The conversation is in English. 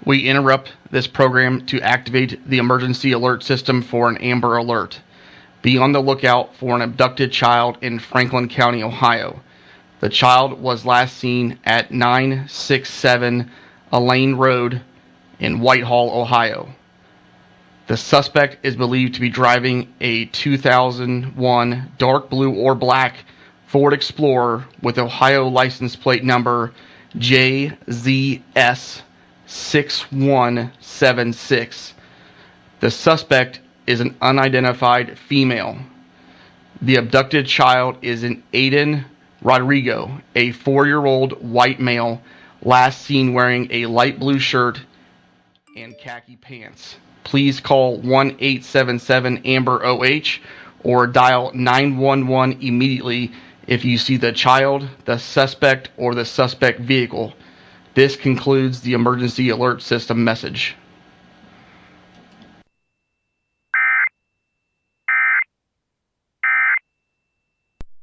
We interrupt this program to activate the emergency alert system for an Amber Alert. Be on the lookout for an abducted child in Franklin County, Ohio. The child was last seen at 967 Elaine Road in Whitehall, Ohio. The suspect is believed to be driving a 2001 dark blue or black Ford Explorer with Ohio license plate number JZS6176. The suspect is an unidentified female. The abducted child is an Aiden Rodrigo, a 4-year-old white male, last seen wearing a light blue shirt and khaki pants. Please call 1-877-AMBER-OH or dial 911 immediately if you see the child, the suspect, or the suspect vehicle. This concludes the emergency alert system message.